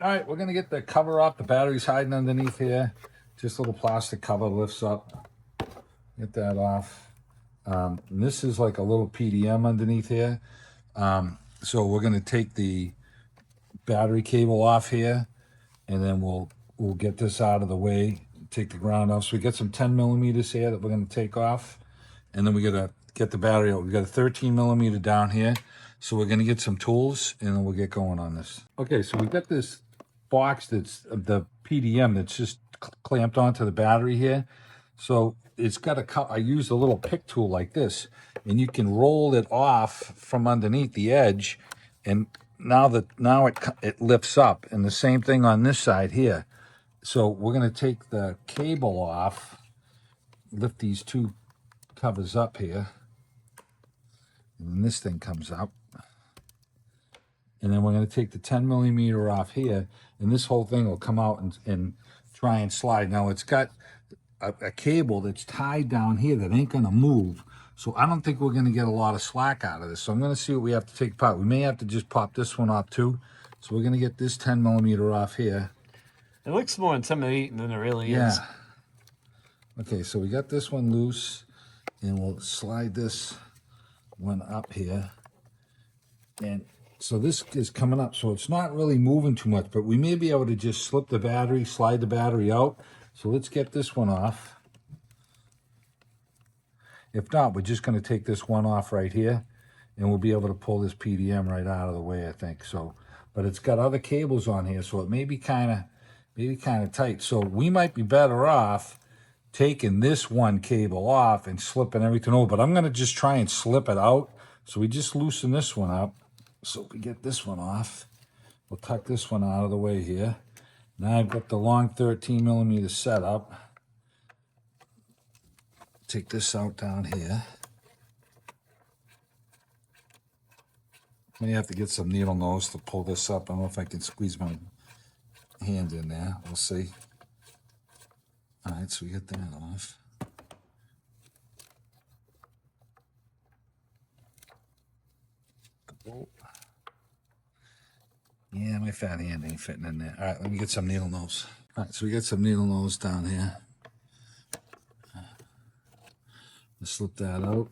All right, we're going to get the cover off. The battery's hiding underneath here. Just a little plastic cover lifts up. Get that off. And this is like a little PDM underneath here. So we're going to take the battery cable off here, and then we'll get this out of the way, take the ground off. So we got some 10 millimeters here that we're going to take off, and then we got to get the battery out. We got a 13 millimeter down here. So we're going to get some tools, and then we'll get going on this. Okay, so we got this box that's the PDM that's just clamped onto the battery here. So it's got I use a little pick tool like this, and you can roll it off from underneath the edge, and now it lifts up. And the same thing on this side here. So we're going to take the cable off, lift these two covers up here, and then this thing comes up. And then we're going to take the 10 millimeter off here, and this whole thing will come out and try and slide. Now it's got a cable that's tied down here that ain't going to move. So I don't think we're going to get a lot of slack out of this. So I'm going to see what we have to take apart. We may have to just pop this one off too. So we're going to get this 10 millimeter off here. It looks more intimidating than it really is. Okay, so we got this one loose, and we'll slide this one up here. And so this is coming up, so it's not really moving too much, but we may be able to just slip the battery, slide the battery out. So let's get this one off. If not, we're just going to take this one off right here, and we'll be able to pull this PDM right out of the way, I think. So, but it's got other cables on here, so it may be kind of tight. So we might be better off taking this one cable off and slipping everything over. But I'm going to just try and slip it out. So we just loosen this one up. So we get this one off. We'll tuck this one out of the way here. Now I've got the long 13 millimeter setup. Take this out down here. May have to get some needle nose to pull this up. I don't know if I can squeeze my hand in there. We'll see. All right, so we get that off. Yeah, my fat hand ain't fitting in there. All right, let me get some needle nose. All right, so we got some needle nose down here. Let's slip that out.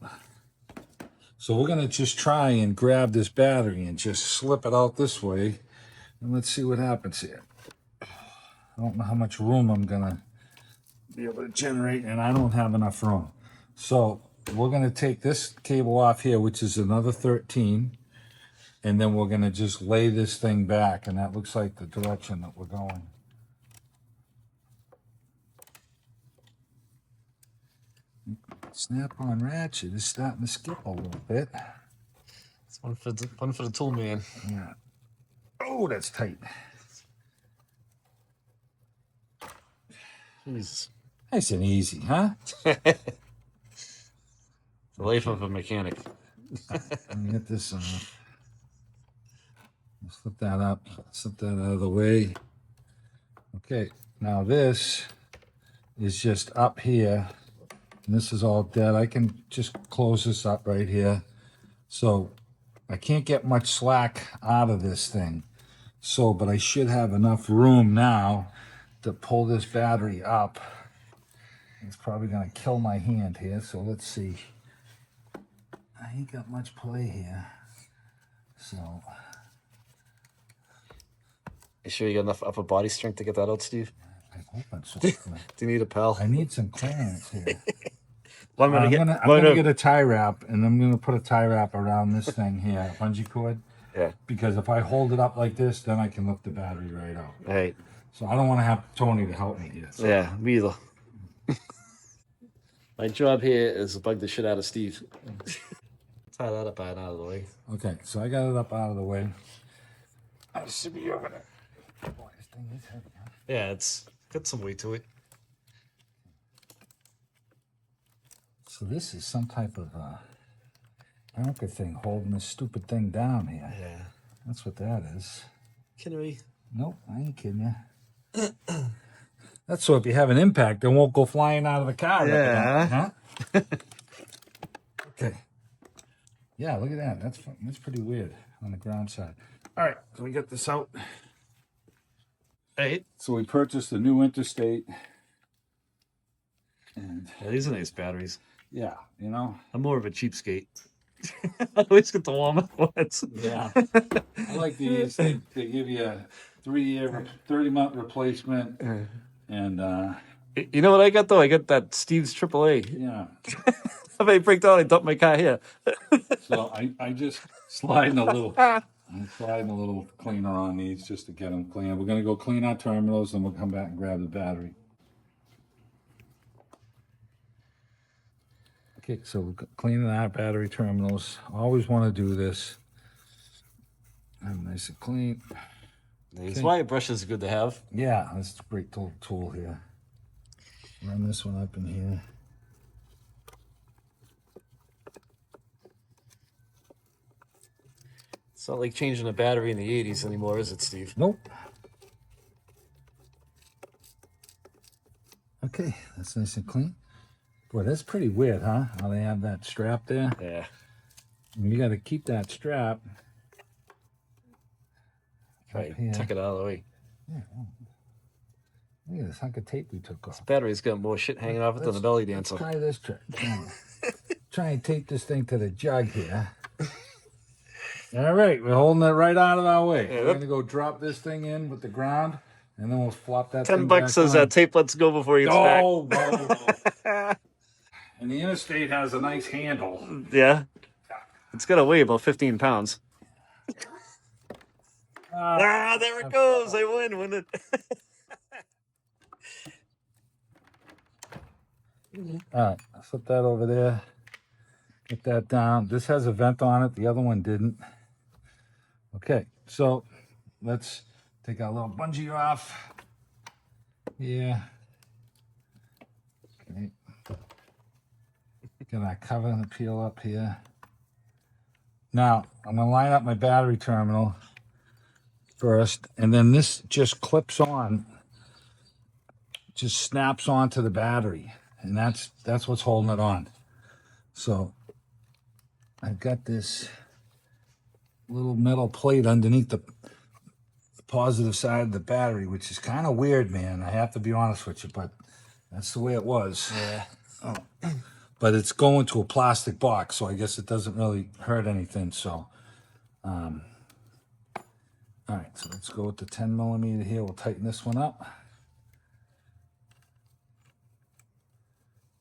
So we're going to just try and grab this battery and just slip it out this way. And let's see what happens here. I don't know how much room I'm going to be able to generate, and I don't have enough room. So we're going to take this cable off here, which is another 13. And then we're going to just lay this thing back, and that looks like the direction that we're going. Snap-on ratchet is starting to skip a little bit. It's one for the tool man. Yeah. Oh, that's tight. Jesus. Nice and easy, huh? The life of a mechanic. Let me get this off. Slip that up. Slip that out of the way. Okay, now this is just up here. And this is all dead. I can just close this up right here. So I can't get much slack out of this thing. So, but I should have enough room now to pull this battery up. It's probably going to kill my hand here. So let's see. I ain't got much play here. So. You sure you got enough upper body strength to get that out, Steve? I hope it's so. Do you need a pal? I need some clearance here. Well, I'm gonna get a tie wrap, and I'm gonna put a tie wrap around this thing here, bungee cord. Yeah. Because if I hold it up like this, then I can lift the battery right out. Right. So I don't want to have Tony to help me here. So. Yeah, me either. My job here is to bug the shit out of Steve. Tie that up out of the way. Okay, so I got it up out of the way. I should be over there. Boy, this thing is heavy, huh? Yeah, it's got some weight to it. So this is some type of anchor thing holding this stupid thing down here. Yeah. That's what that is. Kidding me? Nope, I ain't kidding you. That's so if you have an impact, it won't go flying out of the car. Yeah. Huh? Okay. Yeah, look at that. That's pretty weird on the ground side. All right, so we get this out. Hey, So we purchased a new interstate. And yeah, these are nice batteries. yeah, you know. I'm more of a cheapskate. I always get the Walmart ones. Yeah. I like these. They give you a 3-year, 30-month replacement. And You know what I got though? I got that Steve's AAA. yeah. If I break down, I dump my car here. So I just sliding a little. I'm sliding a little cleaner on these just to get them clean. We're gonna go clean our terminals, and we'll come back and grab the battery. Okay, so we're cleaning our battery terminals. Always want to do this. I'm nice and clean. These wire brushes are good to have. Yeah, that's a great tool here. Run this one up in here. It's not like changing a battery in the 80s anymore, is it, Steve? Nope. Okay, that's nice and clean. Boy, that's pretty weird, huh? How they have that strap there. Yeah. And you got to keep that strap. Right. Tuck it out of the way. Yeah. Look at this hunk of tape we took off. This battery's got more shit hanging off it than a belly dancer. Let's try this trick. Try and tape this thing to the jug here. All right, we're holding it right out of our way. Yeah, we're going to go drop this thing in with the ground, and then we'll flop that $10 thing back says on. that tape lets go before he gets back. Whoa. And the Interstate has a nice handle. Yeah. It's got to weigh about 15 pounds. There it goes. I win, wouldn't it? All right, I'll flip that over there. Get that down. This has a vent on it. The other one didn't. Okay, so let's take our little bungee off. Yeah. Okay. Get our cover and peel up here. Now, I'm going to line up my battery terminal first, and then this just clips on, just snaps onto the battery, and that's what's holding it on. So I've got this little metal plate underneath the positive side of the battery, which is kind of weird, man. I have to be honest with you, but that's the way it was. Yeah. Oh. But it's going to a plastic box, so I guess it doesn't really hurt anything. So, all right, so let's go with the 10 millimeter here. We'll tighten this one up.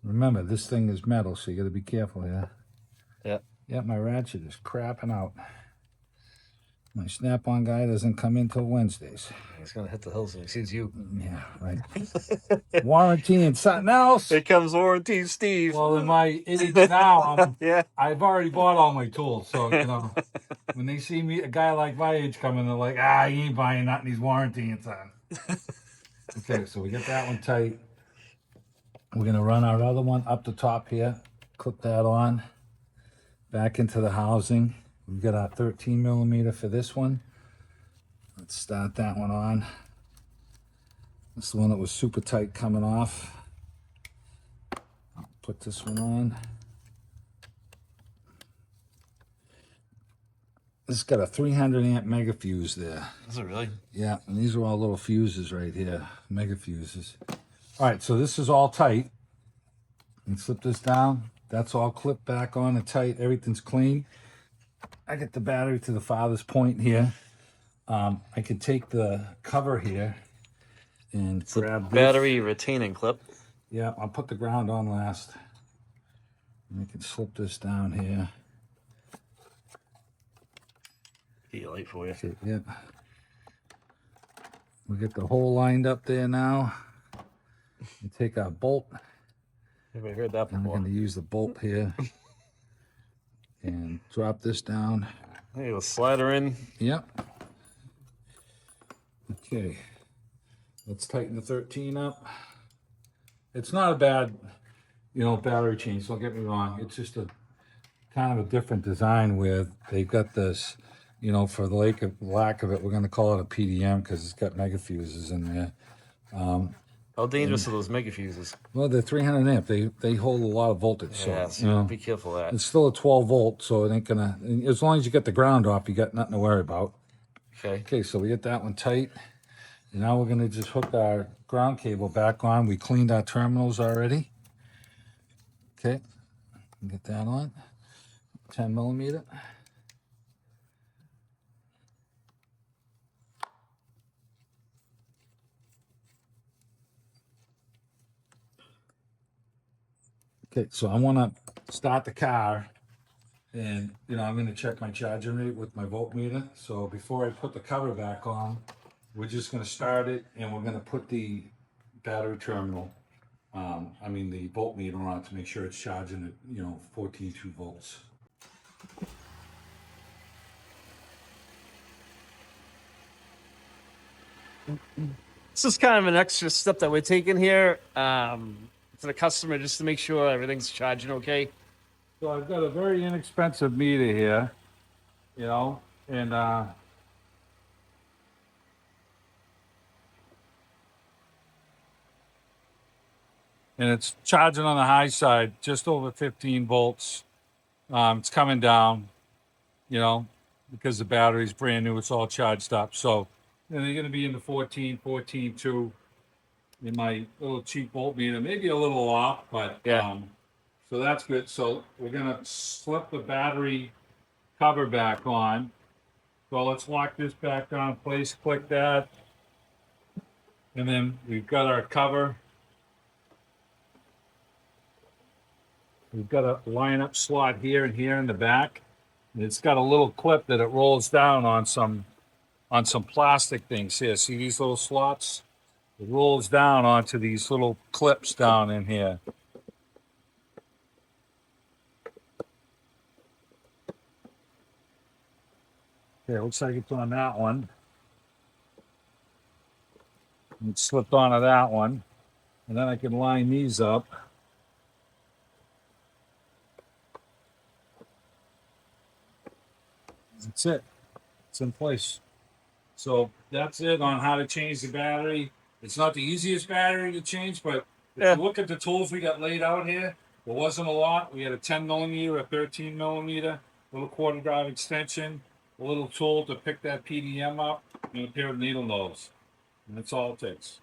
Remember, this thing is metal, so you got to be careful here. Yeah. Yeah, my ratchet is crapping out. My snap-on guy doesn't come in till Wednesdays. He's going to hit the hills when he sees you. Yeah, right. Warranty and something else. Here comes Warranty Steve. Well, in my age now, Yeah. I've already bought all my tools. So, you know, when they see me, a guy like my age coming, they're like, he ain't buying nothing. He's warrantying something. Okay, so we get that one tight. We're going to run our other one up the top here. Clip that on. Back into the housing. We've got our 13 millimeter for this one. Let's start that one on. This is the one that was super tight coming off. I'll put this one on. This has got a 300 amp mega fuse there. Is it really? Yeah, and these are all little fuses right here, mega fuses. All right, so this is all tight. And slip this down. That's all clipped back on and tight. Everything's clean. I get the battery to the farthest point here. I could take the cover here and grab this. Battery retaining clip. Yeah, I'll put the ground on last. And we can slip this down here. Get your light for you. Okay, yeah. We get the hole lined up there now. We take our bolt. Everybody heard that And we're before. going to use the bolt here and drop this down. Hey, we'll slide her in. Yep. Okay. Let's tighten the 13 up. It's not a bad, battery change. Don't get me wrong. It's just a kind of a different design with they've got this, for the lack of it, we're going to call it a PDM because it's got mega fuses in there. How dangerous are those mega fuses? Well, they're 300 amp. They hold a lot of voltage. Yeah, So, be careful of that. it's still a 12 volt, so it ain't gonna. As long as you get the ground off, you got nothing to worry about. Okay. Okay, so we get that one tight, And now we're gonna just hook our ground cable back on. We cleaned our terminals already. Okay, get that on. 10 millimeter. Okay, so I want to start the car, and I'm going to check my charging rate with my voltmeter. So before I put the cover back on, we're just going to start it, and we're going to put the battery terminal, the voltmeter on to make sure it's charging at 14.2 volts. This is kind of an extra step that we're taking here for the customer just to make sure everything's charging okay. So I've got a very inexpensive meter here, and it's charging on the high side, just over 15 volts. It's coming down, because the battery's brand new. It's all charged up. So they're going to be in the 14.2 in my little cheap voltmeter, maybe a little off, but Yeah. so that's good. So we're going to slip the battery cover back on. So let's lock this back down in place. Click that. And then we've got our cover. We've got a line-up slot here and here in the back. And it's got a little clip that it rolls down on some plastic things here. See these little slots? It rolls down onto these little clips down in here. Okay, looks like it's on that one. It slipped onto that one. And then I can line these up. That's it. It's in place. So that's it on how to change the battery. It's not the easiest battery to change, but if you look at the tools we got laid out here, there wasn't a lot. We had a 10 millimeter, a 13 millimeter, little quarter drive extension, a little tool to pick that PDM up, and a pair of needle nose. And that's all it takes.